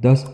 10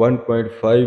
1.5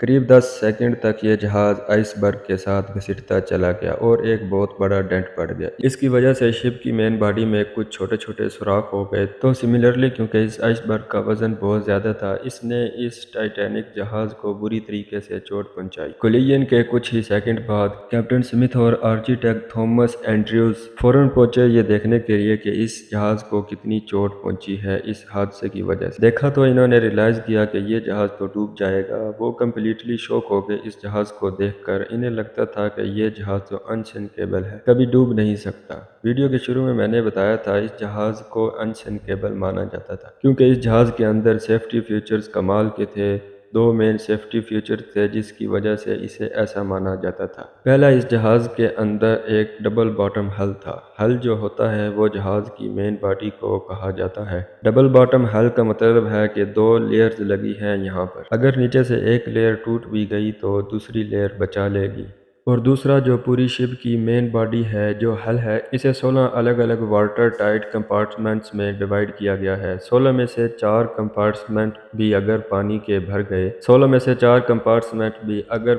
قریب 10 سیکنڈ تک یہ جہاز آئس برگ کے ساتھ گھسٹتا چلا گیا اور ایک بہت بڑا ڈنٹ پڑ گیا۔ اس کی وجہ سے شپ کی مین باڈی میں کچھ چھوٹے چھوٹے سوراخ ہو گئے۔ تو سملرلی کیونکہ اس آئس برگ کا وزن بہت زیادہ تھا، اس نے اس ٹائٹینک جہاز کو بری طریقے سے چوٹ پہنچائی۔ کولیجن کے کچھ ہی سیکنڈ بعد کیپٹن سمتھ اور آرکیٹیکٹ تھامس اینڈریوز فوراً پہنچے یہ دیکھنے کے لیے کہ اس جہاز کو کتنی چوٹ پہنچی ہے اس حادثے کی وجہ سے۔ دیکھا تو انہوں نے ریلائز کیا کہ یہ جہاز تو ڈوب جائے گا۔ وہ کمپلیٹلی شوک ہو گئے اس جہاز کو دیکھ کر۔ انہیں لگتا تھا کہ یہ جہاز تو انسنکیبل ہے، کبھی ڈوب نہیں سکتا۔ ویڈیو کے شروع میں نے بتایا تھا اس جہاز کو انسنکیبل مانا جاتا تھا کیونکہ اس جہاز کے اندر سیفٹی فیچرز کمال کے تھے۔ دو مین سیفٹی فیچر تھے جس کی وجہ سے اسے ایسا مانا جاتا تھا۔ پہلا، اس جہاز کے اندر ایک ڈبل باٹم ہل تھا۔ ہل جو ہوتا ہے وہ جہاز کی مین باڈی کو کہا جاتا ہے۔ ڈبل باٹم ہل کا مطلب ہے کہ دو لیئرز لگی ہیں یہاں پر۔ اگر نیچے سے ایک لیئر ٹوٹ بھی گئی تو دوسری لیئر بچا لے گی۔ اور دوسرا، جو پوری شپ کی مین باڈی ہے جو ہل ہے، اسے 16 الگ الگ واٹر ٹائٹ کمپارٹمنٹس میں ڈیوائیڈ کیا گیا ہے۔ 16 میں سے 4 کمپارٹمنٹ بھی اگر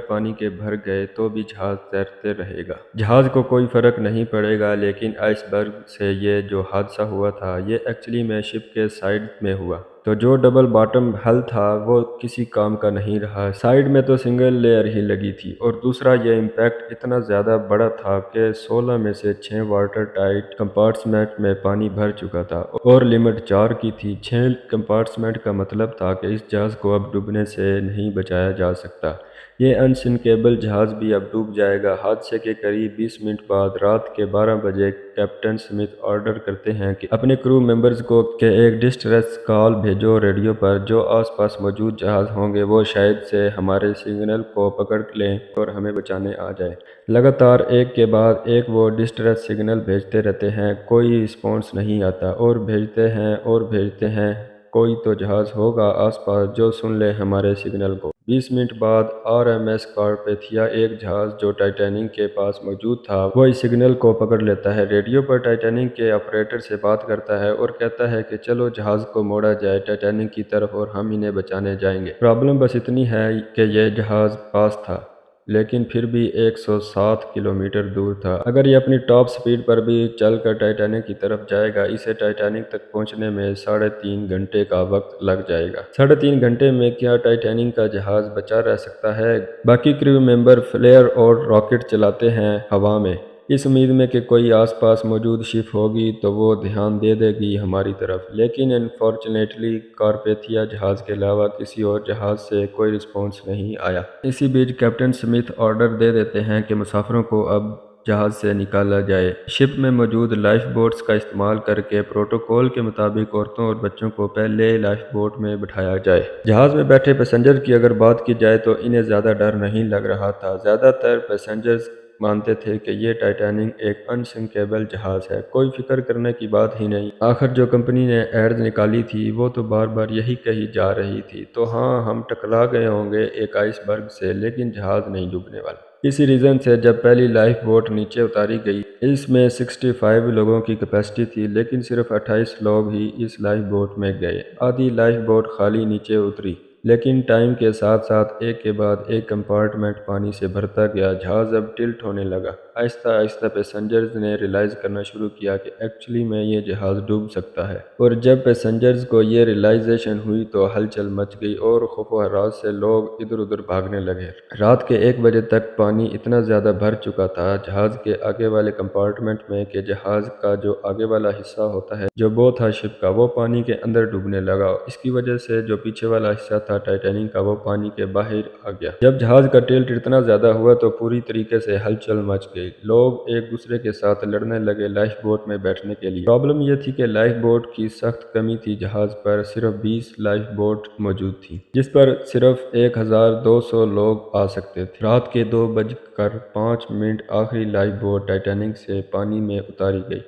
پانی کے بھر گئے تو بھی جہاز تیرتے رہے گا۔ جہاز کو کوئی فرق نہیں پڑے گا۔ لیکن آئس برگ سے یہ جو حادثہ ہوا تھا یہ ایکچولی میں شپ کے سائڈ میں ہوا۔ تو جو ڈبل باٹم ہل تھا وہ کسی کام کا نہیں رہا۔ سائیڈ میں تو سنگل لیئر ہی لگی تھی۔ اور دوسرا، یہ امپیکٹ اتنا زیادہ بڑا تھا کہ 16 میں سے 6 واٹر ٹائٹ کمپارٹمنٹ میں پانی بھر چکا تھا اور لمٹ 4 کی تھی۔ 6 کمپارٹمنٹ کا مطلب تھا کہ اس جہاز کو اب ڈوبنے سے نہیں بچایا جا سکتا۔ یہ انسنکیبل جہاز بھی اب ڈوب جائے گا۔ حادثے کے قریب 20 منٹ بعد رات کے 12 بجے کیپٹن سمتھ آرڈر کرتے ہیں کہ اپنے کرو ممبرز کو کہ ایک ڈسٹریس کال بھیجو ریڈیو پر۔ جو آس پاس موجود جہاز ہوں گے وہ شاید سے ہمارے سگنل کو پکڑ لیں اور ہمیں بچانے آ جائیں۔ لگاتار ایک کے بعد ایک وہ ڈسٹریس سگنل بھیجتے رہتے ہیں، کوئی رسپانس نہیں آتا، اور بھیجتے ہیں۔ کوئی تو جہاز ہوگا آس پاس جو سن لے ہمارے سگنل کو۔ 20 منٹ بعد RMS کارپیتھیا، ایک جہاز جو ٹائٹینک کے پاس موجود تھا، وہ اس سگنل کو پکڑ لیتا ہے۔ ریڈیو پر ٹائٹینک کے آپریٹر سے بات کرتا ہے اور کہتا ہے کہ چلو جہاز کو موڑا جائے ٹائٹینک کی طرف اور ہم انہیں بچانے جائیں گے۔ پرابلم بس اتنی ہے کہ یہ جہاز پاس تھا لیکن پھر بھی 107 کلومیٹر دور تھا۔ اگر یہ اپنی ٹاپ سپیڈ پر بھی چل کر ٹائٹینک کی طرف جائے گا، اسے ٹائٹینک تک پہنچنے میں 3.5 گھنٹے کا وقت لگ جائے گا۔ 3.5 گھنٹے میں کیا ٹائٹینک کا جہاز بچا رہ سکتا ہے؟ باقی کریو ممبر فلیئر اور راکٹ چلاتے ہیں ہوا میں، اس امید میں کہ کوئی آس پاس موجود شپ ہوگی تو وہ دھیان دے گی ہماری طرف۔ لیکن انفارچونیٹلی کارپیتھیا جہاز کے علاوہ کسی اور جہاز سے کوئی رسپانس نہیں آیا۔ اسی بیچ کیپٹن سمتھ آرڈر دے دیتے ہیں کہ مسافروں کو اب جہاز سے نکالا جائے۔ شپ میں موجود لائف بوٹس کا استعمال کر کے پروٹوکول کے مطابق عورتوں اور بچوں کو پہلے لائف بوٹ میں بٹھایا جائے۔ جہاز میں بیٹھے پیسنجر کی اگر بات کی جائے تو انہیں زیادہ ڈر نہیں لگ رہا تھا۔ زیادہ تر پیسنجرز مانتے تھے کہ یہ ٹائٹینک ایک انسنکیبل جہاز ہے، کوئی فکر کرنے کی بات ہی نہیں۔ آخر جو کمپنی نے ایڈز نکالی تھی وہ تو بار بار یہی کہی جا رہی تھی، تو ہاں ہم ٹکرا گئے ہوں گے ایک آئس برگ سے لیکن جہاز نہیں ڈوبنے والا۔ اسی ریزن سے جب پہلی لائف بوٹ نیچے اتاری گئی، اس میں 65 لوگوں کی کیپیسٹی تھی لیکن صرف 28 لوگ ہی اس لائف بوٹ میں گئے۔ آدھی لائف بوٹ خالی نیچے اتری، لیکن ٹائم کے ساتھ ساتھ ایک کے بعد ایک کمپارٹمنٹ پانی سے بھرتا گیا۔ جہاز اب ٹلٹ ہونے لگا۔ آہستہ آہستہ پیسنجرز نے ریلائز کرنا شروع کیا کہ ایکچولی میں یہ جہاز ڈوب سکتا ہے۔ اور جب پیسنجرز کو یہ ریلائزیشن ہوئی تو ہلچل مچ گئی اور خوف و ہراس سے لوگ ادھر ادھر بھاگنے لگے۔ رات کے 1 بجے تک پانی اتنا زیادہ بھر چکا تھا جہاز کے آگے والے کمپارٹمنٹ میں کہ جہاز کا جو آگے والا حصہ ہوتا ہے جو بو تھا شپ کا، وہ پانی کے اندر ڈوبنے لگا۔ اس کی وجہ سے جو پیچھے والا حصہ تھا ٹائٹینک کا وہ پانی کے باہر آ گیا۔ جب جہاز کا ٹلٹ اتنا زیادہ ہوا تو پوری طریقے سے ہلچل مچ گئی۔ لوگ ایک دوسرے کے ساتھ لڑنے لگے لائف بوٹ میں بیٹھنے کے لیے۔ پرابلم یہ تھی کہ لائف بوٹ کی سخت کمی تھی۔ جہاز پر صرف 20 لائف بوٹ موجود تھی جس پر صرف 1200 لوگ آ سکتے تھے۔ رات کے 2:05 آخری لائف بوٹ ٹائٹینک سے پانی میں اتاری گئی،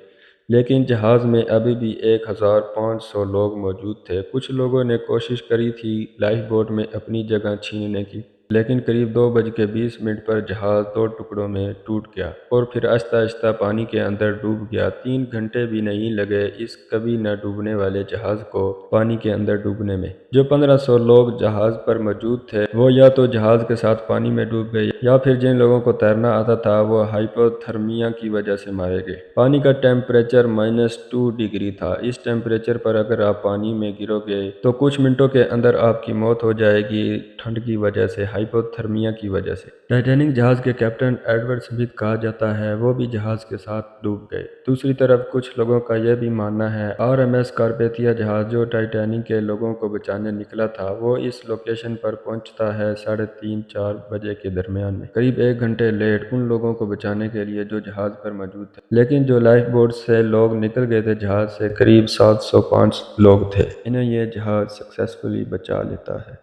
لیکن جہاز میں ابھی بھی 1500 لوگ موجود تھے۔ کچھ لوگوں نے کوشش کری تھی لائف بوٹ میں اپنی جگہ چھیننے کی، لیکن قریب 2:20 پر جہاز دو ٹکڑوں میں ٹوٹ گیا اور پھر آہستہ آہستہ پانی کے اندر ڈوب گیا۔ 3 گھنٹے بھی نہیں لگے اس کبھی نہ ڈوبنے والے جہاز کو پانی کے اندر ڈوبنے میں۔ جو 1500 لوگ جہاز پر موجود تھے وہ یا تو جہاز کے ساتھ پانی میں ڈوب گئے یا پھر جن لوگوں کو تیرنا آتا تھا وہ ہائپوتھرمیا کی وجہ سے مارے گئے۔ پانی کا ٹیمپریچر -2 ڈگری تھا۔ اس ٹیمپریچر پر اگر آپ پانی میں گرو گے تو کچھ منٹوں کے اندر آپ کی موت ہو جائے گی، ٹھنڈ کی وجہ سے، ہائپوتھرمیا کی وجہ سے۔ ٹائٹینک جہاز کے کیپٹن ایڈورڈ سمتھ کہا جاتا ہے وہ بھی جہاز کے ساتھ ڈوب گئے۔ دوسری طرف کچھ لوگوں کا یہ بھی ماننا ہے RMS کارپیتھیا جہاز جو ٹائٹینک کے لوگوں کو بچانے نکلا تھا وہ اس لوکیشن پر پہنچتا ہے 3:30-4 بجے کے درمیان میں، قریب 1 گھنٹے لیٹ ان لوگوں کو بچانے کے لیے جو جہاز پر موجود تھے۔ لیکن جو لائف بوٹ سے لوگ نکل گئے تھے جہاز سے قریب 705 لوگ تھے۔ انہیں یہ جہاز سکسیسفلی بچا لیتا ہے۔